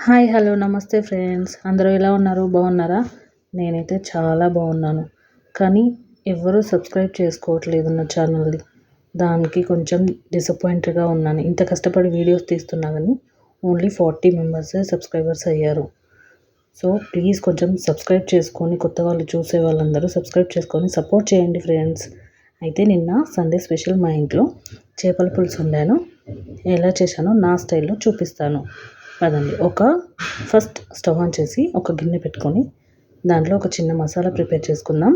Hi hello నమస్తే friends, అందరూ ఎలా ఉన్నారు? బాగున్నారా? నేనైతే చాలా బాగున్నాను. కానీ ఎవరూ సబ్స్క్రైబ్ చేసుకోవట్లేదు నా ఛానల్ని. దానికి కొంచెం డిసప్పాయింటెడ్గా ఉన్నాను. ఇంత కష్టపడి వీడియోస్ తీస్తున్నా కానీ ఓన్లీ 40 మెంబర్సే సబ్స్క్రైబర్స్ అయ్యారు. సో ప్లీజ్ కొంచెం సబ్స్క్రైబ్ చేసుకొని, కొత్త వాళ్ళు చూసే వాళ్ళందరూ సబ్స్క్రైబ్ చేసుకొని సపోర్ట్ చేయండి ఫ్రెండ్స్. అయితే నిన్న సండే స్పెషల్ మా ఇంట్లో చేపల పులుసు వండాను. ఎలా చేశానో నా స్టైల్లో చూపిస్తాను. పదండి. ఫస్ట్ స్టవ్ ఆన్ చేసి ఒక గిన్నె పెట్టుకొని దాంట్లో ఒక చిన్న మసాలా ప్రిపేర్ చేసుకుందాం.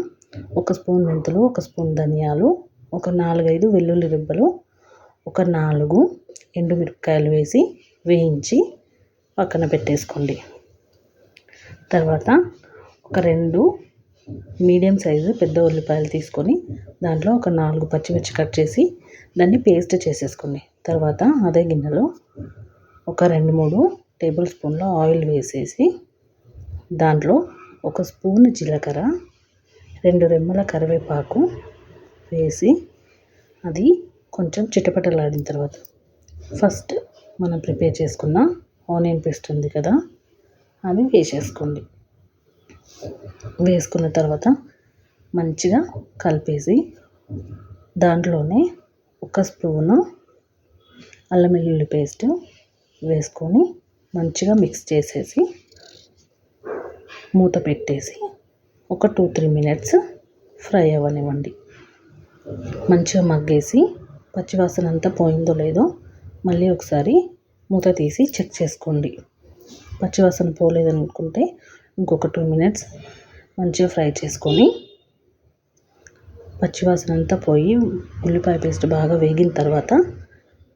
1 స్పూన్ మెంతులు, 1 స్పూన్ ధనియాలు, ఒక 4-5 వెల్లుల్లి రెబ్బలు, ఒక 4 ఎండుమిరపకాయలు వేసి వేయించి పక్కన పెట్టేసుకోండి. తర్వాత ఒక 2 మీడియం సైజు పెద్ద ఉల్లిపాయలు తీసుకొని దాంట్లో ఒక 4 పచ్చిమిర్చి కట్ చేసి దాన్ని పేస్ట్ చేసేసుకోండి. తర్వాత అదే గిన్నెలో ఒక 2-3 టేబుల్ స్పూన్ల ఆయిల్ వేసేసి దాంట్లో 1 స్పూన్ జీలకర్ర, 2 రెమ్మల కరివేపాకు వేసి అది కొంచెం చిటపటలాడిన తర్వాత ఫస్ట్ మనం ప్రిపేర్ చేసుకున్న ఆనియన్ పేస్ట్ ఉంది కదా, అది వేసేసుకోండి. వేసుకున్న తర్వాత మంచిగా కలిపేసి దాంట్లోనే 1 స్పూను అల్లం వెల్లుల్లి పేస్ట్ వేసుకొని మంచిగా మిక్స్ చేసేసి మూత పెట్టేసి ఒక 2-3 మినిట్స్ ఫ్రై అవ్వనివ్వండి. మంచిగా మగ్గేసి పచ్చివాసన అంతా పోయిందో లేదో మళ్ళీ ఒకసారి మూత తీసి చెక్ చేసుకోండి. పచ్చివాసన పోలేదనుకుంటే ఇంకొక 2 మినిట్స్ మంచిగా ఫ్రై చేసుకొని పచ్చివాసన అంతా పోయి ఉల్లిపాయ పేస్ట్ బాగా వేగిన తర్వాత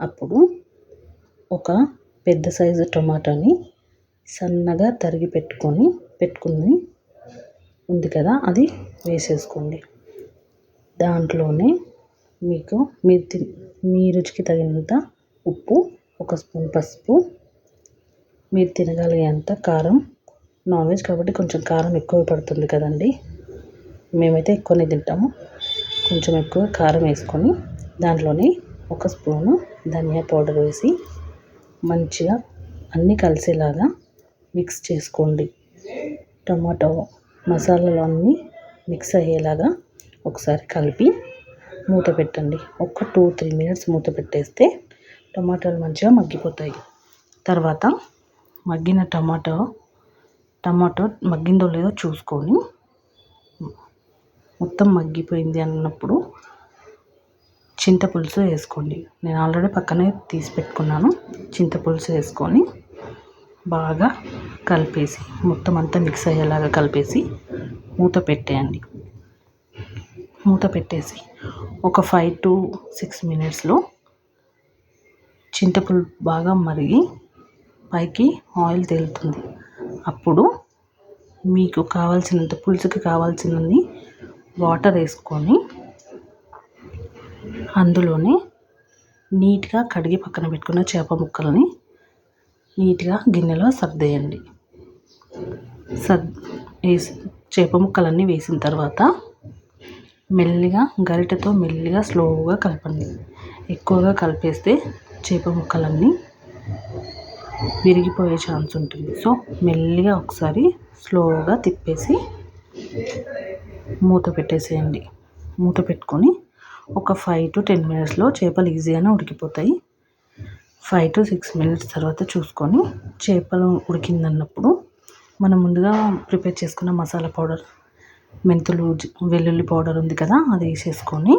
అప్పుడు ఒక పెద్ద సైజు టమాటాని సన్నగా తరిగి పెట్టుకుని ఉంది కదా, అది వేసేసుకోండి. దాంట్లోనే మీకు మీ రుచికి తగినంత ఉప్పు, 1 స్పూన్ పసుపు, మీరు తినగలిగేంత కారం. నాన్ వెజ్ కాబట్టి కొంచెం కారం ఎక్కువ పడుతుంది కదండి, మేమైతే ఎక్కువనే తింటాము. కొంచెం ఎక్కువ కారం వేసుకొని దాంట్లోనే 1 స్పూను ధనియా పౌడర్ వేసి మంచిగా అన్నీ కలిసేలాగా మిక్స్ చేసుకోండి. టమాటో మసాలాలు అన్నీ మిక్స్ అయ్యేలాగా ఒకసారి కలిపి మూత పెట్టండి. ఒక 2-3 మినిట్స్ మూత పెట్టేస్తే టమాటాలు మంచిగా మగ్గిపోతాయి. తర్వాత మగ్గిన టమాటో మగ్గిందో లేదో చూసుకొని మొత్తం మగ్గిపోయింది అన్నప్పుడు చింతపులుసు వేసుకోండి. నేను ఆల్రెడీ పక్కనే తీసి పెట్టుకున్నాను. చింతపులుసు వేసుకొని బాగా కలిపేసి మొత్తం అంతా మిక్స్ అయ్యేలాగా కలిపేసి మూత పెట్టేయండి. మూత పెట్టేసి ఒక 5-6 మినిట్స్లో చింతపులుసు బాగా మరిగి పైకి ఆయిల్ తేలుతుంది. అప్పుడు మీకు కావాల్సినంత పులుసుకి కావాల్సినన్ని వాటర్ వేసుకొని అందులోనే నీట్గా కడిగి పక్కన పెట్టుకున్న చేప ముక్కల్ని నీట్గా గిన్నెలో సర్దేయండి. వేసి చేప ముక్కలన్నీ వేసిన తర్వాత మెల్లిగా గరిటెతో స్లోగా కలపండి. ఎక్కువగా కలిపేస్తే చేప ముక్కలన్నీ విరిగిపోయే ఛాన్స్ ఉంటుంది. సో మెల్లిగా ఒకసారి స్లోగా తిప్పేసి మూత పెట్టేసేయండి. మూత పెట్టుకొని ఒక 5-10 మినిట్స్లో చేపలు ఈజీగానే ఉడికిపోతాయి. 5-6 మినిట్స్ తర్వాత చూసుకొని చేపలు ఉడికిందన్నప్పుడు మనం ముందుగా ప్రిపేర్ చేసుకున్న మసాలా పౌడర్, మెంతులు, వెల్లుల్లి పౌడర్ ఉంది కదా, అది వేసేసుకొని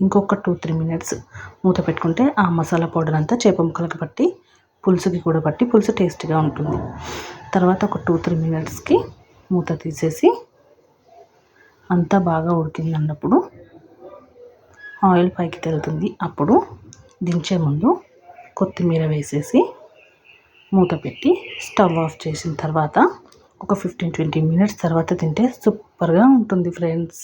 ఇంకొక 2-3 మినిట్స్ మూత పెట్టుకుంటే ఆ మసాలా పౌడర్ అంతా చేప ముక్కలకు పట్టి పులుసుకి కూడా పట్టి పులుసు టేస్టీగా ఉంటుంది. తర్వాత ఒక 2-3 మినిట్స్కి మూత తీసేసి అంతా బాగా ఉడికిందన్నప్పుడు ఆయిల్ పైకి తేలుతుంది. అప్పుడు దించే ముందు కొత్తిమీర వేసేసి మూత పెట్టి స్టవ్ ఆఫ్ చేసిన తర్వాత ఒక 15-20 మినిట్స్ తర్వాత తింటే సూపర్గా ఉంటుంది ఫ్రెండ్స్.